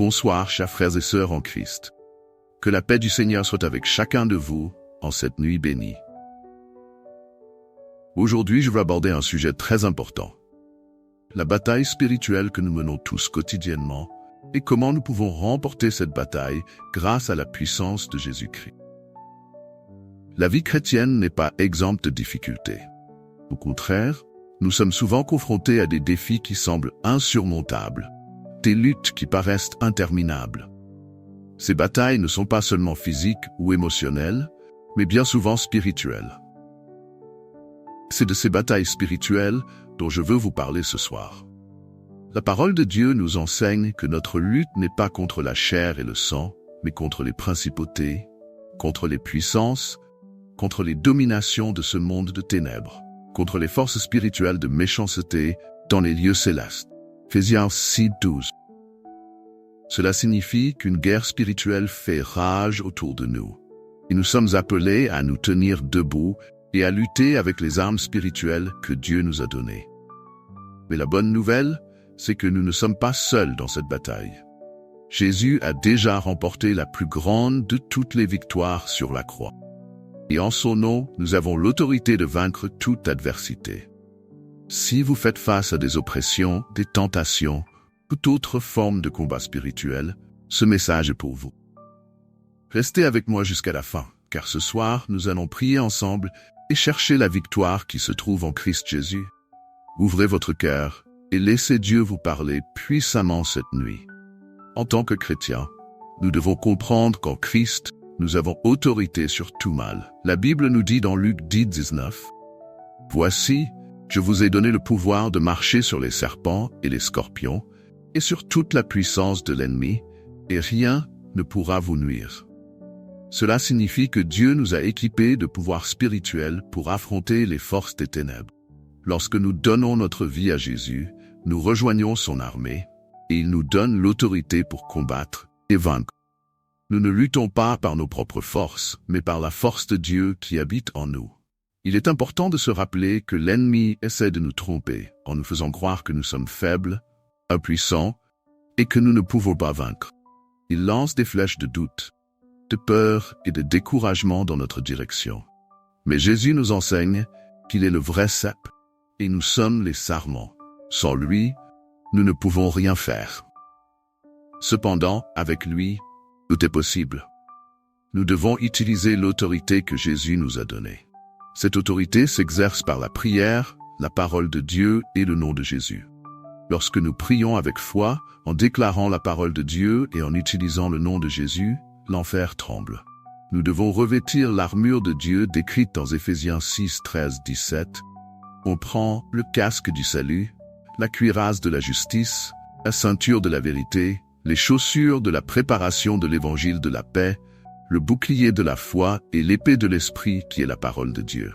Bonsoir, chers frères et sœurs en Christ. Que la paix du Seigneur soit avec chacun de vous en cette nuit bénie. Aujourd'hui, je veux aborder un sujet très important. La bataille spirituelle que nous menons tous quotidiennement et comment nous pouvons remporter cette bataille grâce à la puissance de Jésus-Christ. La vie chrétienne n'est pas exempte de difficultés. Au contraire, nous sommes souvent confrontés à des défis qui semblent insurmontables, des luttes qui paraissent interminables. Ces batailles ne sont pas seulement physiques ou émotionnelles, mais bien souvent spirituelles. C'est de ces batailles spirituelles dont je veux vous parler ce soir. La parole de Dieu nous enseigne que notre lutte n'est pas contre la chair et le sang, mais contre les principautés, contre les puissances, contre les dominations de ce monde de ténèbres, contre les forces spirituelles de méchanceté dans les lieux célestes. Ephésiens 6:12. Cela signifie qu'une guerre spirituelle fait rage autour de nous. Et nous sommes appelés à nous tenir debout et à lutter avec les armes spirituelles que Dieu nous a données. Mais la bonne nouvelle, c'est que nous ne sommes pas seuls dans cette bataille. Jésus a déjà remporté la plus grande de toutes les victoires sur la croix. Et en son nom, nous avons l'autorité de vaincre toute adversité. Si vous faites face à des oppressions, des tentations, toute autre forme de combat spirituel, ce message est pour vous. Restez avec moi jusqu'à la fin, car ce soir, nous allons prier ensemble et chercher la victoire qui se trouve en Christ Jésus. Ouvrez votre cœur et laissez Dieu vous parler puissamment cette nuit. En tant que chrétiens, nous devons comprendre qu'en Christ, nous avons autorité sur tout mal. La Bible nous dit dans Luc 10:19, « Voici, je vous ai donné le pouvoir de marcher sur les serpents et les scorpions, et sur toute la puissance de l'ennemi, et rien ne pourra vous nuire. » Cela signifie que Dieu nous a équipés de pouvoirs spirituels pour affronter les forces des ténèbres. Lorsque nous donnons notre vie à Jésus, nous rejoignons son armée, et il nous donne l'autorité pour combattre et vaincre. Nous ne luttons pas par nos propres forces, mais par la force de Dieu qui habite en nous. Il est important de se rappeler que l'ennemi essaie de nous tromper en nous faisant croire que nous sommes faibles, impuissants et que nous ne pouvons pas vaincre. Il lance des flèches de doute, de peur et de découragement dans notre direction. Mais Jésus nous enseigne qu'il est le vrai cep et nous sommes les sarments. Sans lui, nous ne pouvons rien faire. Cependant, avec lui, tout est possible. Nous devons utiliser l'autorité que Jésus nous a donnée. Cette autorité s'exerce par la prière, la parole de Dieu et le nom de Jésus. Lorsque nous prions avec foi, en déclarant la parole de Dieu et en utilisant le nom de Jésus, l'enfer tremble. Nous devons revêtir l'armure de Dieu décrite dans Éphésiens 6:13-17. On prend le casque du salut, la cuirasse de la justice, la ceinture de la vérité, les chaussures de la préparation de l'évangile de la paix, le bouclier de la foi et l'épée de l'esprit qui est la parole de Dieu.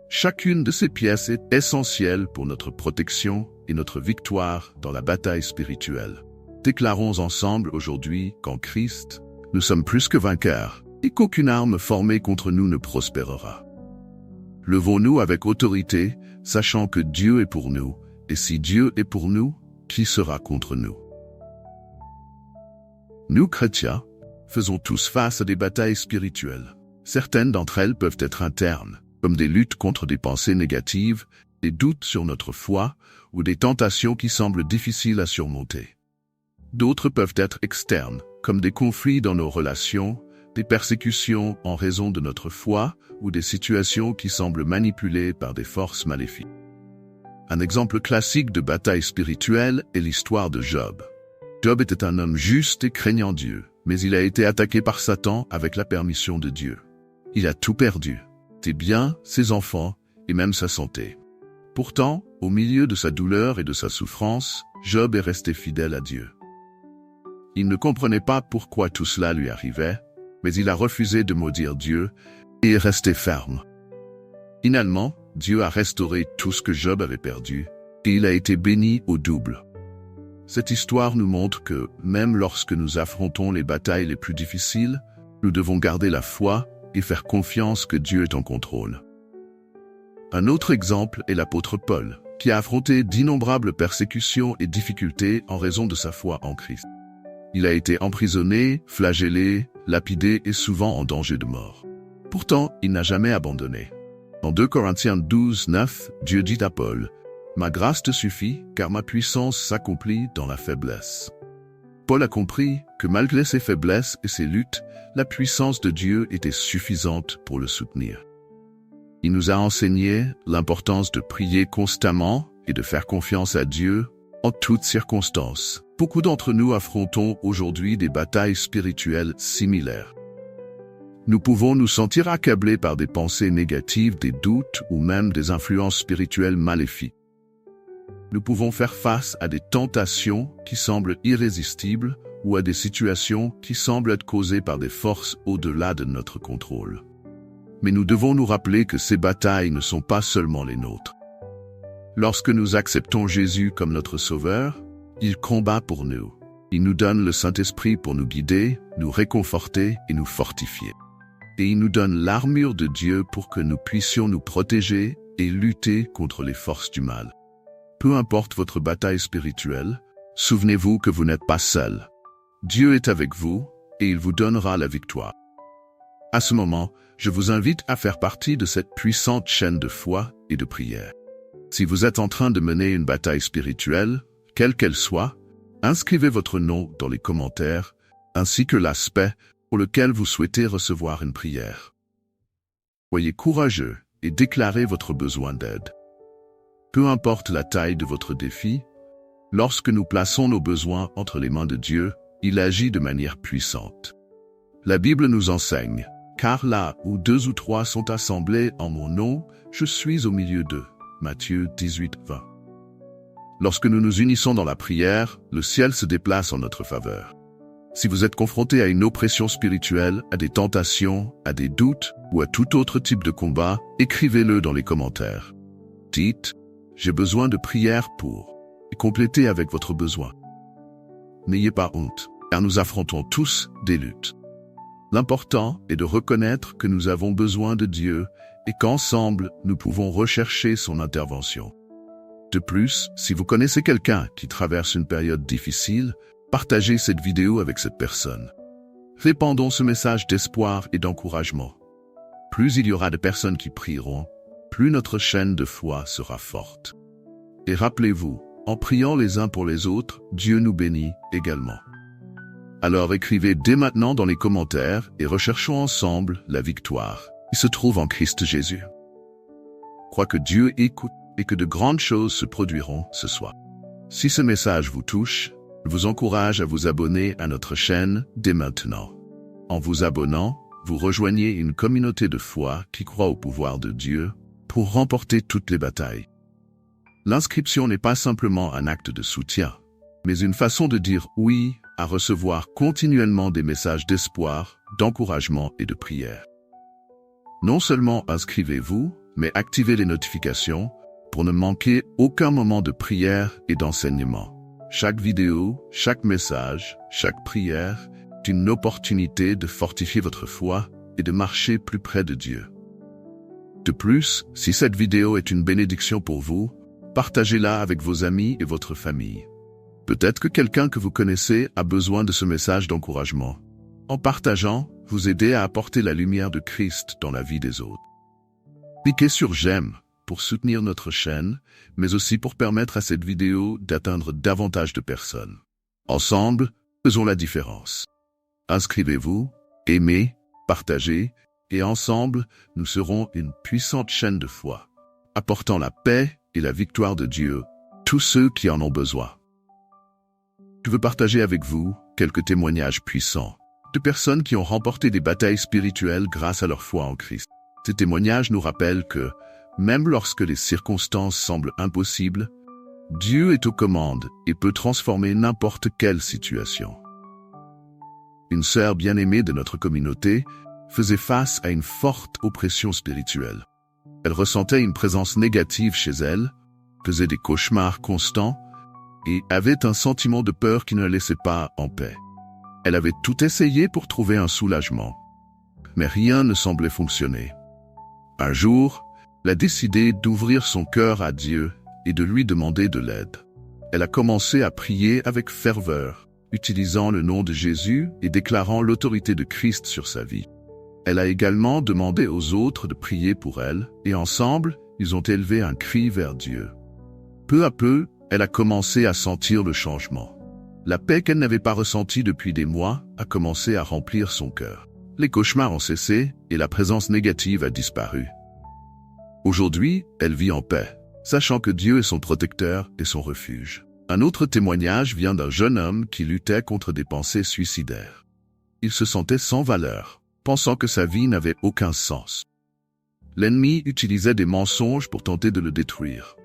Chacune de ces pièces est essentielle pour notre protection et notre victoire dans la bataille spirituelle. Déclarons ensemble aujourd'hui qu'en Christ, nous sommes plus que vainqueurs et qu'aucune arme formée contre nous ne prospérera. Levons-nous avec autorité, sachant que Dieu est pour nous, et si Dieu est pour nous, qui sera contre nous? Nous, chrétiens, faisons tous face à des batailles spirituelles. Certaines d'entre elles peuvent être internes, comme des luttes contre des pensées négatives, des doutes sur notre foi ou des tentations qui semblent difficiles à surmonter. D'autres peuvent être externes, comme des conflits dans nos relations, des persécutions en raison de notre foi ou des situations qui semblent manipulées par des forces maléfiques. Un exemple classique de bataille spirituelle est l'histoire de Job. Job était un homme juste et craignant Dieu, mais il a été attaqué par Satan avec la permission de Dieu. Il a tout perdu, ses biens, ses enfants et même sa santé. Pourtant, au milieu de sa douleur et de sa souffrance, Job est resté fidèle à Dieu. Il ne comprenait pas pourquoi tout cela lui arrivait, mais il a refusé de maudire Dieu et est resté ferme. Finalement, Dieu a restauré tout ce que Job avait perdu et il a été béni au double. Cette histoire nous montre que, même lorsque nous affrontons les batailles les plus difficiles, nous devons garder la foi et faire confiance que Dieu est en contrôle. Un autre exemple est l'apôtre Paul, qui a affronté d'innombrables persécutions et difficultés en raison de sa foi en Christ. Il a été emprisonné, flagellé, lapidé et souvent en danger de mort. Pourtant, il n'a jamais abandonné. En 2 Corinthiens 12, 9, Dieu dit à Paul, « Ma grâce te suffit, car ma puissance s'accomplit dans la faiblesse. » Paul a compris que malgré ses faiblesses et ses luttes, la puissance de Dieu était suffisante pour le soutenir. Il nous a enseigné l'importance de prier constamment et de faire confiance à Dieu en toutes circonstances. Beaucoup d'entre nous affrontons aujourd'hui des batailles spirituelles similaires. Nous pouvons nous sentir accablés par des pensées négatives, des doutes ou même des influences spirituelles maléfiques. Nous pouvons faire face à des tentations qui semblent irrésistibles ou à des situations qui semblent être causées par des forces au-delà de notre contrôle. Mais nous devons nous rappeler que ces batailles ne sont pas seulement les nôtres. Lorsque nous acceptons Jésus comme notre Sauveur, il combat pour nous. Il nous donne le Saint-Esprit pour nous guider, nous réconforter et nous fortifier. Et il nous donne l'armure de Dieu pour que nous puissions nous protéger et lutter contre les forces du mal. Peu importe votre bataille spirituelle, souvenez-vous que vous n'êtes pas seul. Dieu est avec vous et il vous donnera la victoire. À ce moment, je vous invite à faire partie de cette puissante chaîne de foi et de prière. Si vous êtes en train de mener une bataille spirituelle, quelle qu'elle soit, inscrivez votre nom dans les commentaires, ainsi que l'aspect pour lequel vous souhaitez recevoir une prière. Soyez courageux et déclarez votre besoin d'aide. Peu importe la taille de votre défi, lorsque nous plaçons nos besoins entre les mains de Dieu, il agit de manière puissante. La Bible nous enseigne, « Car là où 2 ou 3 sont assemblés en mon nom, je suis au milieu d'eux. » Matthieu 18, 20. Lorsque nous nous unissons dans la prière, le ciel se déplace en notre faveur. Si vous êtes confronté à une oppression spirituelle, à des tentations, à des doutes ou à tout autre type de combat, écrivez-le dans les commentaires. Dites, j'ai besoin de prière pour, et complétez avec votre besoin. N'ayez pas honte, car nous affrontons tous des luttes. L'important est de reconnaître que nous avons besoin de Dieu et qu'ensemble, nous pouvons rechercher son intervention. De plus, si vous connaissez quelqu'un qui traverse une période difficile, partagez cette vidéo avec cette personne. Répandons ce message d'espoir et d'encouragement. Plus il y aura de personnes qui prieront, plus notre chaîne de foi sera forte. Et rappelez-vous, en priant les uns pour les autres, Dieu nous bénit également. Alors écrivez dès maintenant dans les commentaires et recherchons ensemble la victoire qui se trouve en Christ Jésus. Crois que Dieu écoute et que de grandes choses se produiront ce soir. Si ce message vous touche, je vous encourage à vous abonner à notre chaîne dès maintenant. En vous abonnant, vous rejoignez une communauté de foi qui croit au pouvoir de Dieu pour remporter toutes les batailles. L'inscription n'est pas simplement un acte de soutien, mais une façon de dire oui à recevoir continuellement des messages d'espoir, d'encouragement et de prière. Non seulement inscrivez-vous, mais activez les notifications pour ne manquer aucun moment de prière et d'enseignement. Chaque vidéo, chaque message, chaque prière est une opportunité de fortifier votre foi et de marcher plus près de Dieu. De plus, si cette vidéo est une bénédiction pour vous, partagez-la avec vos amis et votre famille. Peut-être que quelqu'un que vous connaissez a besoin de ce message d'encouragement. En partageant, vous aidez à apporter la lumière de Christ dans la vie des autres. Cliquez sur j'aime pour soutenir notre chaîne, mais aussi pour permettre à cette vidéo d'atteindre davantage de personnes. Ensemble, faisons la différence. Inscrivez-vous, aimez, partagez, et ensemble, nous serons une puissante chaîne de foi, apportant la paix et la victoire de Dieu, tous ceux qui en ont besoin. Je veux partager avec vous quelques témoignages puissants de personnes qui ont remporté des batailles spirituelles grâce à leur foi en Christ. Ces témoignages nous rappellent que, même lorsque les circonstances semblent impossibles, Dieu est aux commandes et peut transformer n'importe quelle situation. Une sœur bien-aimée de notre communauté faisait face à une forte oppression spirituelle. Elle ressentait une présence négative chez elle, faisait des cauchemars constants et avait un sentiment de peur qui ne la laissait pas en paix. Elle avait tout essayé pour trouver un soulagement, mais rien ne semblait fonctionner. Un jour, elle a décidé d'ouvrir son cœur à Dieu et de lui demander de l'aide. Elle a commencé à prier avec ferveur, utilisant le nom de Jésus et déclarant l'autorité de Christ sur sa vie. Elle a également demandé aux autres de prier pour elle, et ensemble, ils ont élevé un cri vers Dieu. Peu à peu, elle a commencé à sentir le changement. La paix qu'elle n'avait pas ressentie depuis des mois a commencé à remplir son cœur. Les cauchemars ont cessé et la présence négative a disparu. Aujourd'hui, elle vit en paix, sachant que Dieu est son protecteur et son refuge. Un autre témoignage vient d'un jeune homme qui luttait contre des pensées suicidaires. Il se sentait sans valeur, pensant que sa vie n'avait aucun sens. L'ennemi utilisait des mensonges pour tenter de le détruire.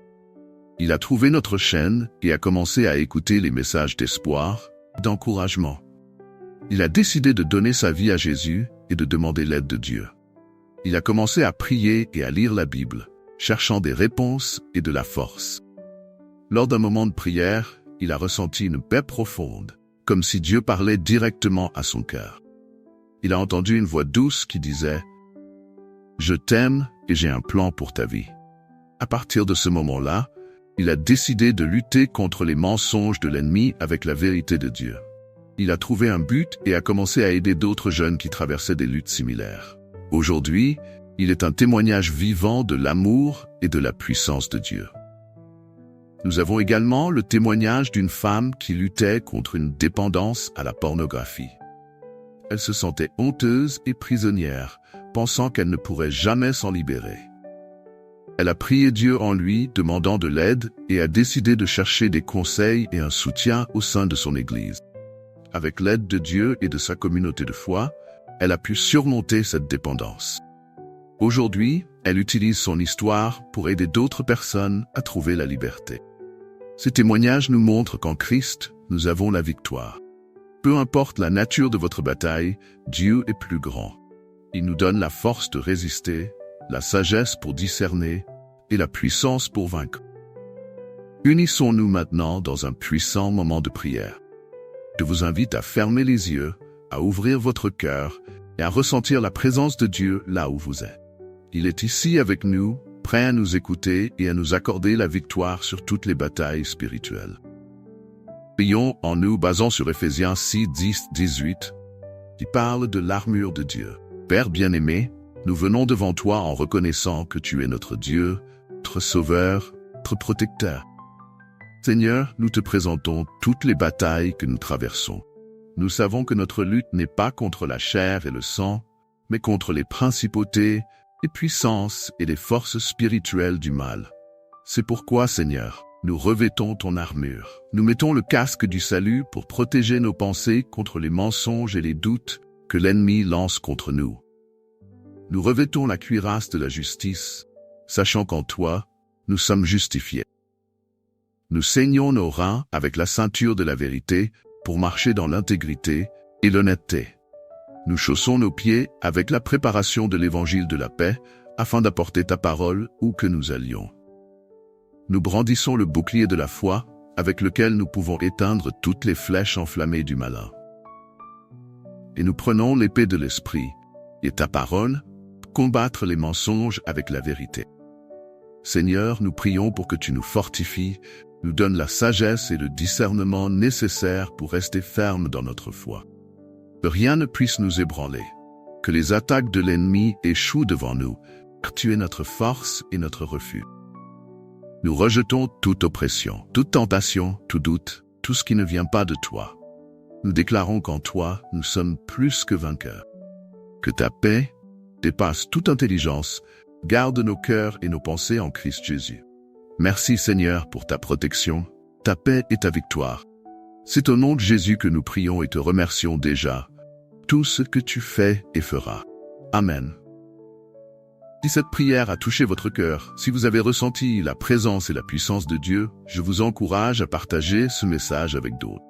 Il a trouvé notre chaîne et a commencé à écouter les messages d'espoir, d'encouragement. Il a décidé de donner sa vie à Jésus et de demander l'aide de Dieu. Il a commencé à prier et à lire la Bible, cherchant des réponses et de la force. Lors d'un moment de prière, il a ressenti une paix profonde, comme si Dieu parlait directement à son cœur. Il a entendu une voix douce qui disait « Je t'aime et j'ai un plan pour ta vie ». À partir de ce moment-là, il a décidé de lutter contre les mensonges de l'ennemi avec la vérité de Dieu. Il a trouvé un but et a commencé à aider d'autres jeunes qui traversaient des luttes similaires. Aujourd'hui, il est un témoignage vivant de l'amour et de la puissance de Dieu. Nous avons également le témoignage d'une femme qui luttait contre une dépendance à la pornographie. Elle se sentait honteuse et prisonnière, pensant qu'elle ne pourrait jamais s'en libérer. Elle a prié Dieu en lui, demandant de l'aide, et a décidé de chercher des conseils et un soutien au sein de son Église. Avec l'aide de Dieu et de sa communauté de foi, elle a pu surmonter cette dépendance. Aujourd'hui, elle utilise son histoire pour aider d'autres personnes à trouver la liberté. Ces témoignages nous montrent qu'en Christ, nous avons la victoire. Peu importe la nature de votre bataille, Dieu est plus grand. Il nous donne la force de résister, la sagesse pour discerner et la puissance pour vaincre. Unissons-nous maintenant dans un puissant moment de prière. Je vous invite à fermer les yeux, à ouvrir votre cœur et à ressentir la présence de Dieu là où vous êtes. Il est ici avec nous, prêt à nous écouter et à nous accorder la victoire sur toutes les batailles spirituelles. Prions en nous basant sur Éphésiens 6, 10, 18, qui parle de l'armure de Dieu. Père bien-aimé, nous venons devant toi en reconnaissant que tu es notre Dieu, notre Sauveur, notre Protecteur. Seigneur, nous te présentons toutes les batailles que nous traversons. Nous savons que notre lutte n'est pas contre la chair et le sang, mais contre les principautés, les puissances et les forces spirituelles du mal. C'est pourquoi, Seigneur, nous revêtons ton armure. Nous mettons le casque du salut pour protéger nos pensées contre les mensonges et les doutes que l'ennemi lance contre nous. Nous revêtons la cuirasse de la justice, sachant qu'en toi, nous sommes justifiés. Nous ceignons nos reins avec la ceinture de la vérité pour marcher dans l'intégrité et l'honnêteté. Nous chaussons nos pieds avec la préparation de l'évangile de la paix afin d'apporter ta parole où que nous allions. Nous brandissons le bouclier de la foi avec lequel nous pouvons éteindre toutes les flèches enflammées du malin. Et nous prenons l'épée de l'esprit et ta parole pour combattre les mensonges avec la vérité. Seigneur, nous prions pour que tu nous fortifies, nous donnes la sagesse et le discernement nécessaires pour rester fermes dans notre foi. Que rien ne puisse nous ébranler, que les attaques de l'ennemi échouent devant nous, car tu es notre force et notre refuge. Nous rejetons toute oppression, toute tentation, tout doute, tout ce qui ne vient pas de toi. Nous déclarons qu'en toi, nous sommes plus que vainqueurs. Que ta paix dépasse toute intelligence, garde nos cœurs et nos pensées en Christ Jésus. Merci Seigneur pour ta protection, ta paix et ta victoire. C'est au nom de Jésus que nous prions et te remercions déjà tout ce que tu fais et feras. Amen. Si cette prière a touché votre cœur, si vous avez ressenti la présence et la puissance de Dieu, je vous encourage à partager ce message avec d'autres.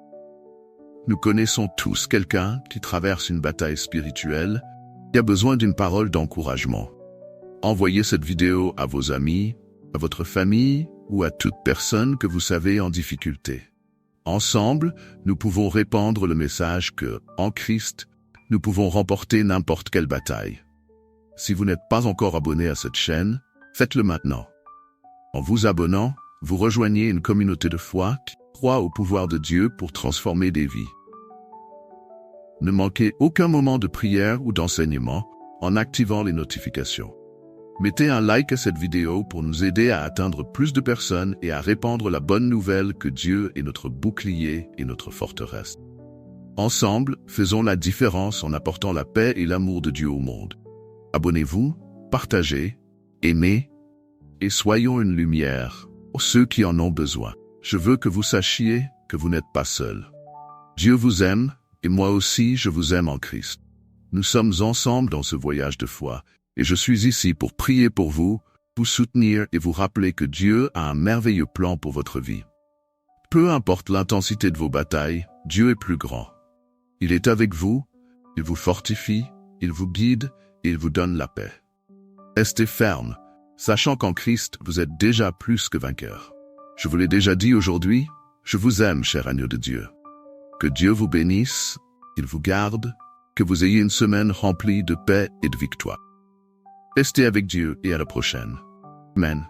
Nous connaissons tous quelqu'un qui traverse une bataille spirituelle, qui a besoin d'une parole d'encouragement. Envoyez cette vidéo à vos amis, à votre famille ou à toute personne que vous savez en difficulté. Ensemble, nous pouvons répandre le message que, en Christ, nous pouvons remporter n'importe quelle bataille. Si vous n'êtes pas encore abonné à cette chaîne, faites-le maintenant. En vous abonnant, vous rejoignez une communauté de foi qui croit au pouvoir de Dieu pour transformer des vies. Ne manquez aucun moment de prière ou d'enseignement en activant les notifications. Mettez un like à cette vidéo pour nous aider à atteindre plus de personnes et à répandre la bonne nouvelle que Dieu est notre bouclier et notre forteresse. Ensemble, faisons la différence en apportant la paix et l'amour de Dieu au monde. Abonnez-vous, partagez, aimez, et soyons une lumière pour ceux qui en ont besoin. Je veux que vous sachiez que vous n'êtes pas seul. Dieu vous aime, et moi aussi je vous aime en Christ. Nous sommes ensemble dans ce voyage de foi, et je suis ici pour prier pour vous soutenir et vous rappeler que Dieu a un merveilleux plan pour votre vie. Peu importe l'intensité de vos batailles, Dieu est plus grand. Il est avec vous, il vous fortifie, il vous guide et il vous donne la paix. Restez ferme, sachant qu'en Christ, vous êtes déjà plus que vainqueur. Je vous l'ai déjà dit aujourd'hui, je vous aime, cher agneau de Dieu. Que Dieu vous bénisse, qu'il vous garde, que vous ayez une semaine remplie de paix et de victoire. Restez avec Dieu et à la prochaine. Amen.